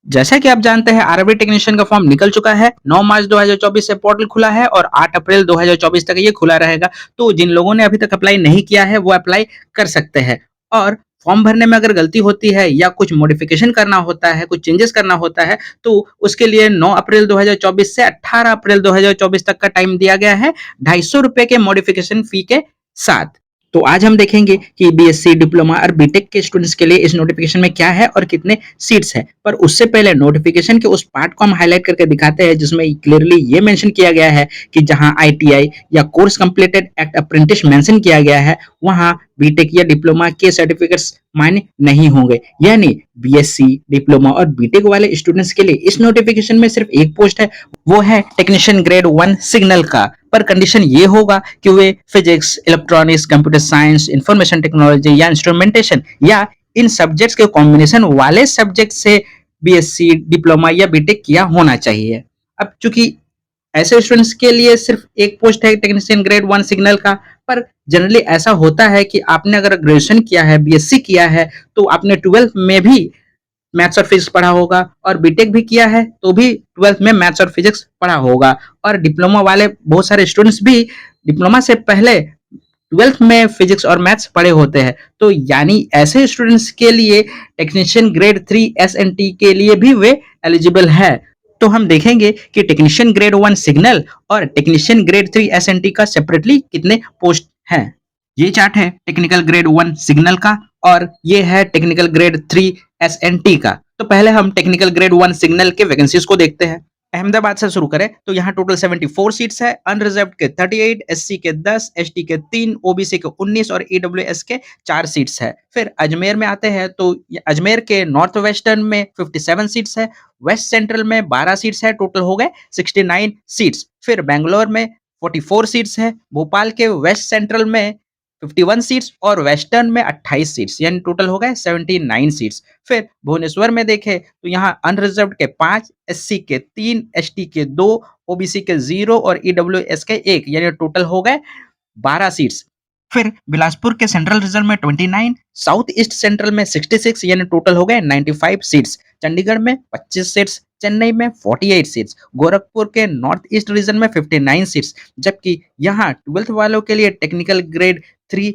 जैसा कि आप जानते हैं आरआरबी टेक्नीशियन का फॉर्म निकल चुका है। 9 मार्च 2024 से पोर्टल खुला है और 8 अप्रैल 2024 तक ये खुला रहेगा। तो जिन लोगों ने अभी तक अप्लाई नहीं किया है वो अप्लाई कर सकते हैं। और फॉर्म भरने में अगर गलती होती है या कुछ मॉडिफिकेशन करना होता है, कुछ चेंजेस करना होता है, तो उसके लिए 9 अप्रैल 2024 से 18 अप्रैल 2024 तक का टाइम दिया गया है, ₹250 के मॉडिफिकेशन फी के साथ। तो आज हम देखेंगे कि बीएससी, डिप्लोमा और बीटेक के स्टूडेंट्स के लिए इस नोटिफिकेशन में क्या है और कितने सीट्स हैं। पर उससे पहले नोटिफिकेशन के उस पार्ट को हम हाईलाइट करके दिखाते हैं जिसमें क्लियरली ये मेंशन किया गया है कि जहां आईटीआई या course completed at apprentice mention किया गया है, वहां बीटेक या डिप्लोमा के सर्टिफिकेट्स मान्य नहीं होंगे। यानी बीएससी, डिप्लोमा और बीटेक वाले स्टूडेंट्स के लिए इस नोटिफिकेशन में सिर्फ एक पोस्ट है, वो है टेक्नीशियन ग्रेड 1 सिग्नल का। पर कंडीशन ये होगा कि वे physics, electronics, computer science, information technology या इंस्ट्रूमेंटेशन या इन सब्जेक्ट्स के कॉम्बिनेशन वाले सब्जेक्ट से बीएससी, डिप्लोमा या बीटेक किया होना चाहिए। अब चूंकि ऐसे स्टूडेंट्स के लिए सिर्फ एक पोस्ट है टेक्नीशियन ग्रेड 1 सिग्नल का, पर जनरली ऐसा होता है कि आपने अगर ग्रेजुएशन किया है, बीएससी किया है, तो आपने 12th में भी मैथ्स और फिजिक्स पढ़ा होगा और बीटेक भी किया है तो भी 12th में मैथ्स और फिजिक्स पढ़ा होगा। और डिप्लोमा वाले बहुत सारे स्टूडेंट्स भी डिप्लोमा से पहले 12th में फिजिक्स और मैथ्स पढ़े होते हैं। तो यानी ऐसे स्टूडेंट्स के लिए टेक्नीशियन ग्रेड 3 एसएनटी के लिए भी वे एलिजिबल है। तो हम देखेंगे कि टेक्नीशियन ग्रेड 1 सिग्नल और टेक्नीशियन ग्रेड 3 एसएनटी का सेपरेटली कितने पोस्ट हैं। ये चार्ट है टेक्निकल ग्रेड 1 सिग्नल का और ये है टेक्निकल ग्रेड 3 एसएनटी का। तो पहले हम टेक्निकल ग्रेड 1 सिग्नल के वैकेंसीज को देखते हैं। अहमदाबाद से शुरू करें तो यहाँ टोटल 74 सीट्स है, अनरिजर्व्ड के 38, एससी के 10, एसटी के 3, ओबीसी के 19 और ईडब्ल्यूएस के 4 सीट्स है। फिर अजमेर में आते हैं तो अजमेर के नॉर्थ वेस्टर्न में 57 सीट्स है, वेस्ट सेंट्रल में 12 सीट्स है, टोटल हो गए 69 सीट्स। फिर बेंगलोर में 44 सीट्स है, भोपाल के वेस्ट सेंट्रल में 51 सीट्स और वेस्टर्न में 28 सीट्स, यानी टोटल हो गए 79 सीट्स। फिर भुवनेश्वर में देखें तो यहाँ अनरिजर्व्ड के 5, एससी के 3, एसटी के 2, ओबीसी के 0 और ईडब्ल्यूएस के 1, यानी टोटल हो गए 12 सीट्स। फिर बिलासपुर के सेंट्रल रीजन में 29, साउथ ईस्ट सेंट्रल में 66, यानी टोटल हो गए 95 सीट्स। चंडीगढ़ में 25 सीट्स, चेन्नई में 48 सीट्स, गोरखपुर के नॉर्थ ईस्ट रीजन में 59 सीट्स, जबकि यहाँ 12th वालों के लिए टेक्निकल ग्रेड 3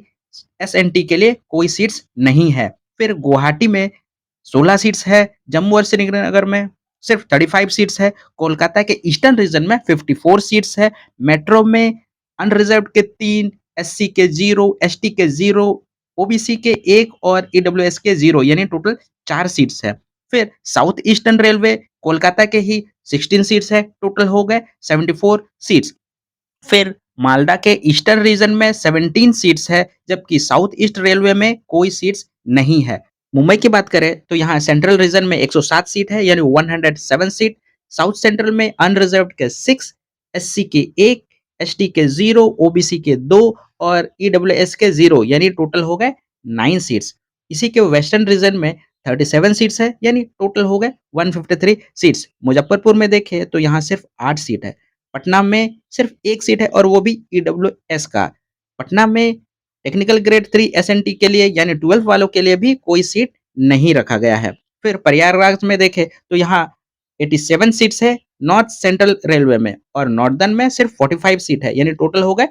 एसएनटी के लिए कोई सीट्स नहीं है। फिर गुवाहाटी में 16 सीट्स है, जम्मू और श्रीनगर में सिर्फ 35 सीट्स है, कोलकाता के ईस्टर्न रीजन में 54 सीट्स है, मेट्रो में अनरिजर्व्ड के 3, एससी के 0, एसटी के 0, ओबीसी के 1 और ईडब्ल्यूएस के 0, यानी टोटल 4 सीट्स है। फिर साउथ ईस्टर्न रेलवे कोलकाता के ही 16 सीट्स है, टोटल हो गए 74 सीट्स। फिर मालदा के ईस्टर्न रीजन में 17 सीट्स है, जबकि साउथ ईस्ट रेलवे में कोई सीट्स नहीं है। मुंबई की बात करें तो यहाँ सेंट्रल रीजन में 107 सीट है, यानी 107 सीट, साउथ सेंट्रल में अनरिजर्व्ड के 6, एससी के 1, एसटी के 0, ओबीसी के 2 और ईडब्ल्यूएस के 0, यानी टोटल हो गए 9 सीट्स। इसी के वेस्टर्न रीजन में 37 सीट्स है, यानी टोटल हो गए 153 सीट्स। मुजफ्फरपुर में देखें तो यहाँ सिर्फ 8 सीट है, पटना में सिर्फ 1 सीट है और वो भी ईडब्ल्यूएस का। पटना में टेक्निकल ग्रेड 3 एसएनटी के लिए यानी 12 वालों के लिए भी कोई सीट नहीं रखा गया है। फिर प्रयागराज में देखें तो यहाँ 87 सीट्स है नॉर्थ सेंट्रल रेलवे में और नॉर्दर्न में सिर्फ 45 सीट है, यानी टोटल हो गए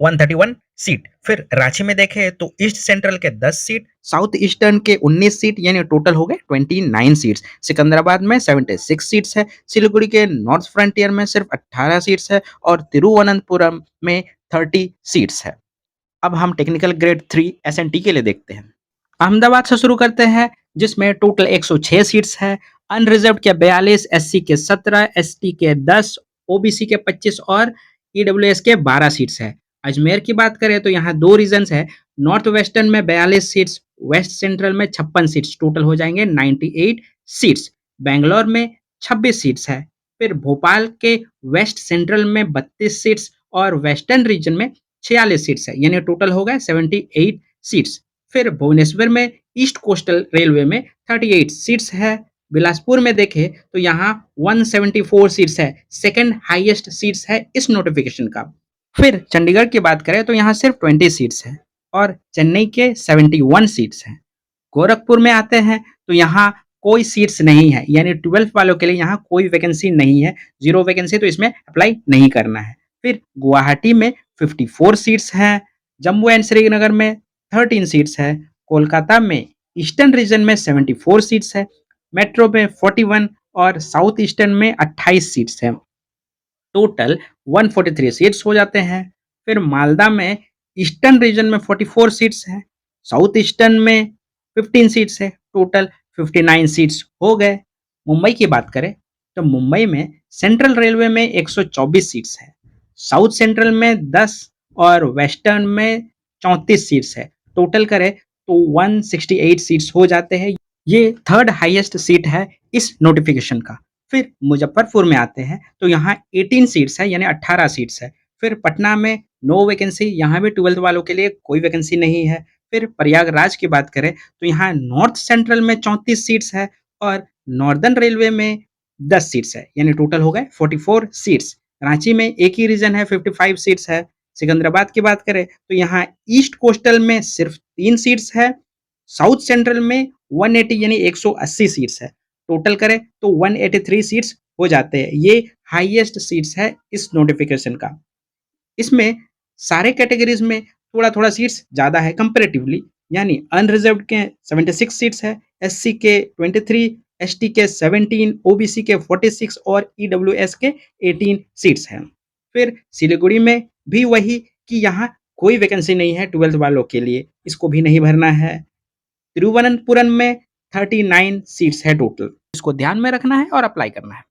131 सीट। फिर रांची में देखें तो ईस्ट सेंट्रल के 10 सीट, साउथ ईस्टर्न के 19 सीट, यानी टोटल हो गए 29 सीट्स। सिकंदराबाद में 76 सीट्स है, सिलीगुड़ी के नॉर्थ फ्रंटियर में सिर्फ 18 सीट्स है और तिरुवनंतपुरम में 30 सीट्स है। अब हम टेक्निकल ग्रेड 3 एसएनटी के लिए देखते हैं। अहमदाबाद से शुरू करते हैं जिसमें टोटल 106 सीट्स है, अनरिजर्व्ड के 42, एससी के 17, एसटी के 10, ओबीसी के 25 और ईडब्ल्यूएस के 12 सीट्स है। अजमेर की बात करें तो यहाँ दो रीजन्स है, नॉर्थ वेस्टर्न में 42 सीट्स, वेस्ट सेंट्रल में 56 सीट्स, टोटल हो जाएंगे 98 सीट्स। बेंगलोर में 26 सीट्स है, फिर भोपाल के वेस्ट सेंट्रल में 32 सीट्स और वेस्टर्न रीजन में 46 सीट्स है, यानी टोटल हो गए 78 सीट्स। फिर भुवनेश्वर में ईस्ट कोस्टल रेलवे में 38 सीट्स है। बिलासपुर में देखें तो यहाँ 174 सीट्स है, सेकंड हाईएस्ट सीट्स है इस नोटिफिकेशन का। फिर चंडीगढ़ की बात करें तो यहाँ सिर्फ 20 सीट्स है और चेन्नई के 71 सीट्स हैं। गोरखपुर में आते हैं तो यहाँ कोई सीट्स नहीं है, यानी 12th वालों के लिए यहाँ कोई वैकेंसी नहीं है, 0 वैकेंसी, तो इसमें अप्लाई नहीं करना है। फिर गुवाहाटी में 54 सीट्स हैं, जम्मू एंड श्रीनगर में 13 सीट्स है, कोलकाता में ईस्टर्न रीजन में 74 सीट्स है, मेट्रो में 41 और साउथ ईस्टर्न में 28 सीट्स हैं। टोटल 143 सीट्स हो जाते हैं। फिर मालदा में ईस्टर्न रीजन में 44 सीट्स हैं, साउथ ईस्टर्न में 15 सीट्स है, टोटल 59 सीट्स हो गए। मुंबई की बात करें तो मुंबई में सेंट्रल रेलवे में 124 सीट्स है, साउथ सेंट्रल में 10 और वेस्टर्न में 34 सीट्स है, टोटल करें तो 168 सीट्स हो जाते हैं। ये थर्ड हाईएस्ट सीट है इस नोटिफिकेशन का। फिर मुजफ्फरपुर में आते हैं तो यहाँ 18 सीट्स है, यानी 18 सीट्स है। फिर पटना में नो वैकेंसी, यहाँ भी 12th वालों के लिए कोई वैकेंसी नहीं है। फिर प्रयागराज की बात करें तो यहाँ नॉर्थ सेंट्रल में 34 सीट्स है और नॉर्दर्न रेलवे में 10 सीट्स है, यानी टोटल हो गए 44 सीट्स। रांची में एक ही रीजन है, 55 सीट्स है। सिकंदराबाद की बात करें तो यहाँ ईस्ट कोस्टल में सिर्फ 3 सीट्स है, साउथ सेंट्रल में 180 यानी 180 सीट्स है, टोटल करें तो 183 सीट्स हो जाते हैं। ये हाईएस्ट सीट्स है इस नोटिफिकेशन का। इसमें सारे कैटेगरीज में थोड़ा-थोड़ा सीट्स ज़्यादा है कंपैरेटिवली, यानी अनरिजर्व्ड के 76 सीट्स है, एससी के 23, एसटी के 17, ओबीसी के 46 और ईडब्ल्यूएस के 18 सीट्स हैं। फिर सिलीगुड़ी में भी वही कि यहाँ कोई वैकेंसी नहीं है 12th वालों के लिए, इसको भी नहीं भरना है। तिरुवनंतपुरम में 39 सीट्स है टोटल, इसको ध्यान में रखना है और अप्लाई करना है।